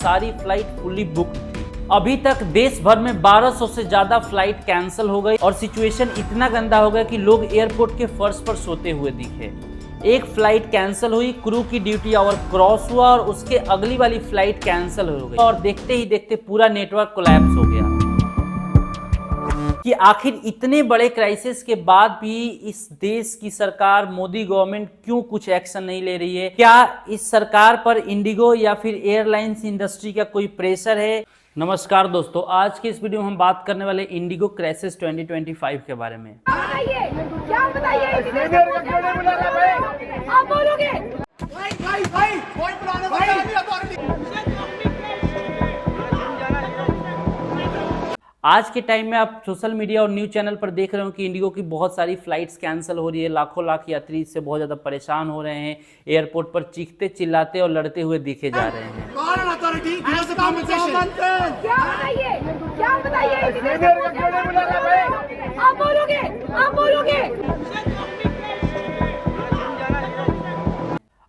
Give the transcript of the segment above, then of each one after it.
सारी flight fully booked थी। अभी तक देश भर में 1200 से ज्यादा फ्लाइट कैंसिल हो गई और सिचुएशन इतना गंदा हो गया कि लोग एयरपोर्ट के फर्श पर सोते हुए दिखे। एक फ्लाइट कैंसिल हुई, क्रू की ड्यूटी आवर क्रॉस हुआ और उसके अगली वाली फ्लाइट कैंसिल हो गई और देखते ही देखते पूरा नेटवर्क कोलैप्स हो गया। कि आखिर इतने बड़े क्राइसिस के बाद भी इस देश की सरकार, मोदी गवर्नमेंट क्यों कुछ एक्शन नहीं ले रही है? क्या इस सरकार पर इंडिगो या फिर एयरलाइंस इंडस्ट्री का कोई प्रेशर है? नमस्कार दोस्तों, आज के इस वीडियो में हम बात करने वाले इंडिगो क्राइसिस 2025 के बारे में। क्या बताइए आप बोलोगे? आज के टाइम में आप सोशल मीडिया और न्यूज चैनल पर देख रहे हो कि इंडिगो की बहुत सारी फ्लाइट्स कैंसिल हो रही है। लाखों लाख यात्री इससे बहुत ज़्यादा परेशान हो रहे हैं। एयरपोर्ट पर चीखते चिल्लाते और लड़ते हुए दिखे जा रहे हैं। क्या बताइए आप बोलोगे?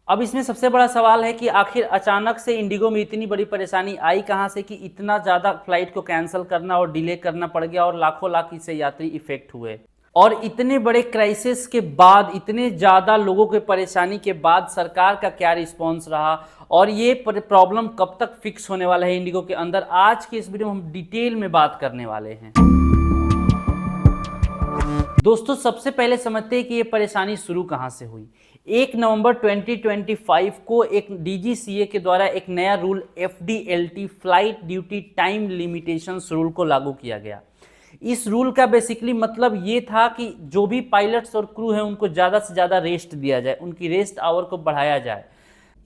अब इसमें सबसे बड़ा सवाल है कि आखिर अचानक से इंडिगो में इतनी बड़ी परेशानी आई कहां से कि इतना ज़्यादा फ्लाइट को कैंसिल करना और डिले करना पड़ गया और लाखों लाख इससे यात्री इफेक्ट हुए। और इतने बड़े क्राइसिस के बाद, इतने ज़्यादा लोगों के परेशानी के बाद सरकार का क्या रिस्पॉन्स रहा और ये प्रॉब्लम कब तक फिक्स होने वाला है इंडिगो के अंदर, आज की इस वीडियो में हम डिटेल में बात करने वाले हैं। दोस्तों, सबसे पहले समझते हैं कि ये परेशानी शुरू कहां से हुई। 1 नवंबर 2025 को एक DGCA के द्वारा एक नया rule FDLT flight duty time limitations rule को लागू किया गया। इस रूल का बेसिकली मतलब ये था कि जो भी पायलट्स और क्रू हैं उनको ज़्यादा से ज़्यादा रेस्ट दिया जाए, उनकी रेस्ट आवर को बढ़ाया जाए।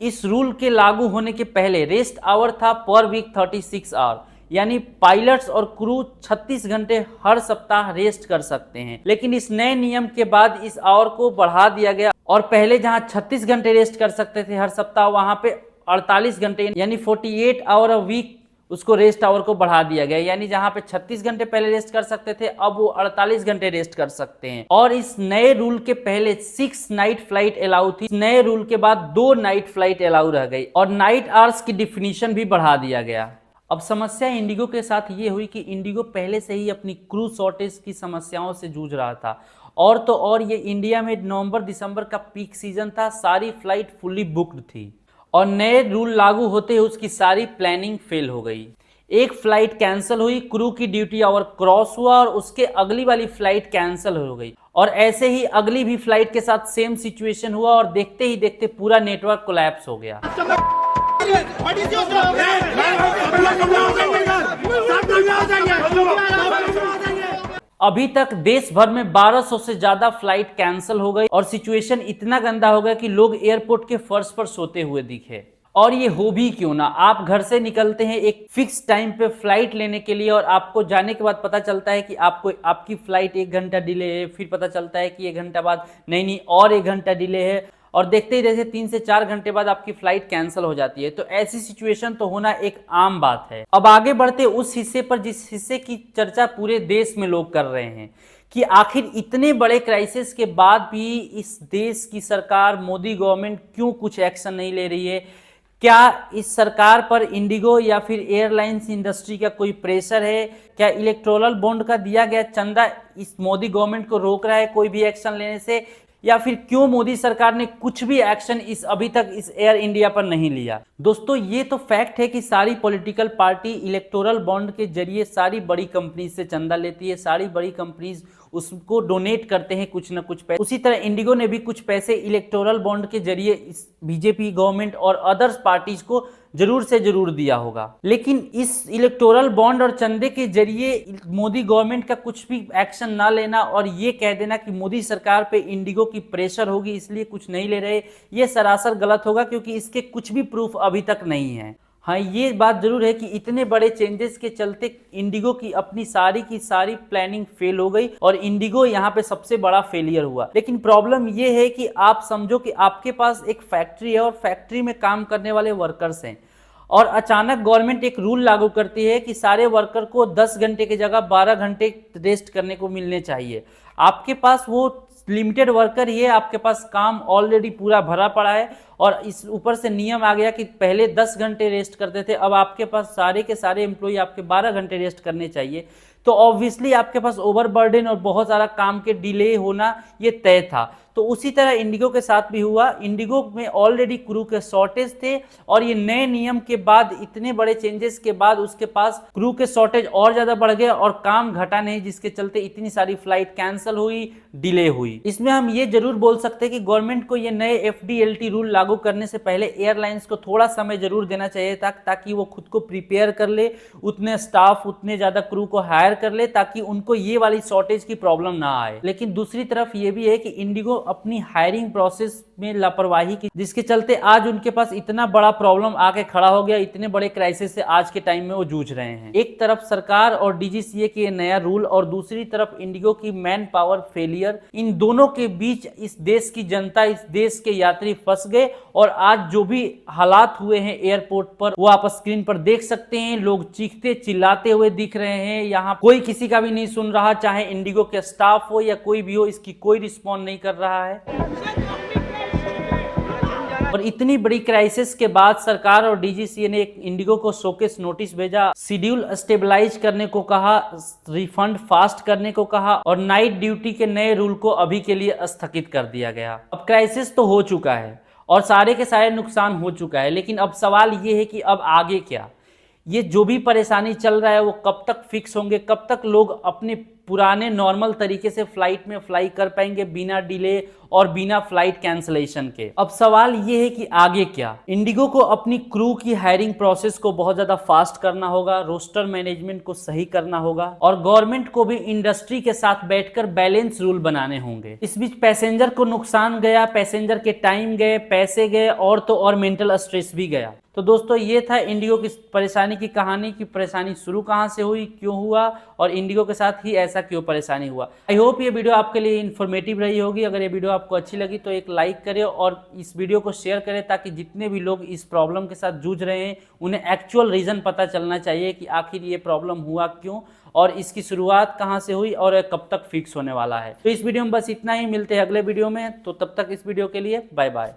इस रूल के लागू होने के पहले रेस्ट आवर था पर वीक 36 आवर, यानी पायलट्स और क्रू 36 घंटे हर सप्ताह रेस्ट कर सकते हैं। लेकिन इस नए नियम के बाद इस आवर को बढ़ा दिया गया और पहले जहां 36 घंटे रेस्ट कर सकते थे हर सप्ताह, वहां पे 48 घंटे यानी 48 आवर अ वीक उसको रेस्ट आवर को बढ़ा दिया गया। यानी जहां पे 36 घंटे पहले रेस्ट कर सकते थे, अब वो 48 घंटे रेस्ट कर सकते हैं। और इस नए रूल के पहले 6 नाइट फ्लाइट अलाउ थी। नए रूल के बाद 2 नाइट फ्लाइट अलाउ रह गई और नाइट आवर्स की डिफिनीशन भी बढ़ा दिया गया। अब समस्या इंडिगो के साथ ये हुई कि इंडिगो पहले से ही अपनी क्रू शॉर्टेज की समस्याओं से जूझ रहा था और तो और ये इंडिया में नवंबर दिसंबर का पीक सीजन था, सारी फ्लाइट फुली बुक्ड थी और नए रूल लागू होते ही उसकी सारी प्लानिंग फेल हो गई। एक फ्लाइट कैंसिल हुई, क्रू की ड्यूटी आवर क्रॉस हुआ और उसके अगली वाली फ्लाइट कैंसिल हो गई और ऐसे ही अगली भी फ्लाइट के साथ सेम सिचुएशन हुआ और देखते ही देखते पूरा नेटवर्क कोलैप्स हो गया। अभी तक देश भर में 1200 से ज्यादा फ्लाइट कैंसिल हो गई और सिचुएशन इतना गंदा हो गया कि लोग एयरपोर्ट के फर्श पर सोते हुए दिखे। और ये हो भी क्यों ना, आप घर से निकलते हैं एक फिक्स टाइम पे फ्लाइट लेने के लिए और आपको जाने के बाद पता चलता है कि आपकी फ्लाइट 1 घंटा डिले है, फिर पता चलता है कि 1 घंटा बाद नहीं और 1 घंटा डिले है और देखते ही देखते 3 से 4 घंटे बाद आपकी फ्लाइट कैंसिल हो जाती है। तो ऐसी सिचुएशन तो होना एक आम बात है। अब आगे बढ़ते उस हिस्से पर जिस हिस्से की चर्चा पूरे देश में लोग कर रहे हैं कि आखिर इतने बड़े क्राइसिस के बाद भी इस देश की सरकार, मोदी गवर्नमेंट क्यों कुछ एक्शन नहीं ले रही है? क्या इस सरकार पर इंडिगो या फिर एयरलाइंस इंडस्ट्री का कोई प्रेशर है? क्या इलेक्टोरल बॉन्ड का दिया गया चंदा इस मोदी गवर्नमेंट को रोक रहा है कोई भी एक्शन लेने से? या फिर क्यों मोदी सरकार ने कुछ भी एक्शन अभी तक इस एयर इंडिया पर नहीं लिया? दोस्तों, ये तो फैक्ट है कि सारी पॉलिटिकल पार्टी इलेक्टोरल बॉन्ड के जरिए सारी बड़ी कंपनी से चंदा लेती है, सारी बड़ी कंपनीज उसको डोनेट करते हैं कुछ ना कुछ पैसे। उसी तरह इंडिगो ने भी कुछ पैसे इलेक्टोरल बॉन्ड के जरिए इस बीजेपी गवर्नमेंट और अदर्स पार्टीज को जरूर से जरूर दिया होगा। लेकिन इस इलेक्टोरल बॉन्ड और चंदे के जरिए मोदी गवर्नमेंट का कुछ भी एक्शन ना लेना और ये कह देना कि मोदी सरकार पे इंडिगो की प्रेशर होगी इसलिए कुछ नहीं ले रहे, ये सरासर गलत होगा क्योंकि इसके कुछ भी प्रूफ अभी तक नहीं है। हाँ, ये बात जरूर है कि इतने बड़े चेंजेस के चलते इंडिगो की अपनी सारी की सारी प्लानिंग फेल हो गई और इंडिगो यहाँ पे सबसे बड़ा फेलियर हुआ। लेकिन प्रॉब्लम ये है कि आप समझो कि आपके पास एक फैक्ट्री है और फैक्ट्री में काम करने वाले वर्कर्स हैं और अचानक गवर्नमेंट एक रूल लागू करती है कि सारे वर्कर को 10 घंटे की जगह 12 घंटे रेस्ट करने को मिलने चाहिए। आपके पास वो लिमिटेड वर्कर ही है, आपके पास काम ऑलरेडी पूरा भरा पड़ा है और इस ऊपर से नियम आ गया कि पहले 10 घंटे रेस्ट करते थे, अब आपके पास सारे के सारे एम्प्लॉय आपके 12 घंटे रेस्ट करने चाहिए। तो ऑब्वियसली आपके पास ओवरबर्डन और बहुत सारा काम के डिले होना ये तय था। तो उसी तरह इंडिगो के साथ भी हुआ। इंडिगो में ऑलरेडी क्रू के शॉर्टेज थे और ये नए नियम के बाद, इतने बड़े चेंजेस के बाद उसके पास क्रू के शॉर्टेज और ज्यादा बढ़ गए और काम घटा नहीं, जिसके चलते इतनी सारी फ्लाइट कैंसिल हुई, डिले हुई। इसमें हम ये जरूर बोल सकते हैं कि गवर्नमेंट को ये नए FDLT रूल लागू करने से पहले एयरलाइंस को थोड़ा समय जरूर देना चाहिए था, ताकि वो खुद को प्रिपेयर कर ले, उतने स्टाफ, उतने ज्यादा क्रू को हायर कर ले, ताकि उनको ये वाली शॉर्टेज की प्रॉब्लम ना आए। लेकिन दूसरी तरफ ये भी है कि इंडिगो अपनी हायरिंग प्रोसेस में लापरवाही की, जिसके चलते आज उनके पास इतना बड़ा प्रॉब्लम आके खड़ा हो गया, इतने बड़े क्राइसिस से आज के टाइम में वो जूझ रहे हैं। एक तरफ सरकार और DGCA के नया रूल और दूसरी तरफ इंडिगो की मैन पावर फेलियर, इन दोनों के बीच इस देश की जनता, इस देश के यात्री फंस गए। और आज जो भी हालात हुए हैं एयरपोर्ट पर, वो आप स्क्रीन पर देख सकते हैं। लोग चीखते चिल्लाते हुए दिख रहे हैं, यहाँ कोई किसी का भी नहीं सुन रहा, चाहे इंडिगो के स्टाफ हो या कोई भी हो, इसकी कोई रिस्पॉन्ड नहीं कर रहा है। और इतनी बड़ी क्राइसिस के बाद सरकार और DGCA ने एक इंडिगो को शोकेस नोटिस भेजा, शेड्यूल स्टेबलाइज करने को कहा, रिफंड फास्ट करने को कहा और नाइट ड्यूटी के नए रूल को अभी के लिए स्थगित कर दिया गया। अब क्राइसिस तो हो चुका है और सारे के सारे नुकसान हो चुका है, लेकिन अब सवाल ये है कि अब आगे क्या? ये जो भी परेशानी चल रहा है वो कब तक फिक्स होंगे, कब तक लोग अपने पुराने नॉर्मल तरीके से फ्लाइट में फ्लाई कर पाएंगे बिना डिले और बिना फ्लाइट कैंसलेशन के? अब सवाल ये है कि आगे क्या? इंडिगो को अपनी क्रू की हायरिंग प्रोसेस को बहुत ज्यादा फास्ट करना होगा, रोस्टर मैनेजमेंट को सही करना होगा और गवर्नमेंट को भी इंडस्ट्री के साथ बैठकर बैलेंस रूल बनाने होंगे। इस बीच पैसेंजर को नुकसान गया, पैसेंजर के टाइम गए, पैसे गए और तो और मेंटल स्ट्रेस भी गया। तो दोस्तों ये था इंडिगो की परेशानी की कहानी, की परेशानी शुरू कहां से हुई, क्यों हुआ और इंडिगो के साथ ही ऐसा क्यों परेशानी हुआ। आई होप ये वीडियो आपके लिए इन्फॉर्मेटिव रही होगी। अगर ये वीडियो आपको अच्छी लगी तो एक लाइक करें और इस वीडियो को शेयर करें, ताकि जितने भी लोग इस प्रॉब्लम के साथ जूझ रहे हैं उन्हें एक्चुअल रीजन पता चलना चाहिए कि आखिर ये प्रॉब्लम हुआ क्यों और इसकी शुरुआत कहां से हुई और कब तक फिक्स होने वाला है। तो इस वीडियो में बस इतना ही, मिलते हैं अगले वीडियो में। तो तब तक इस वीडियो के लिए बाय बाय।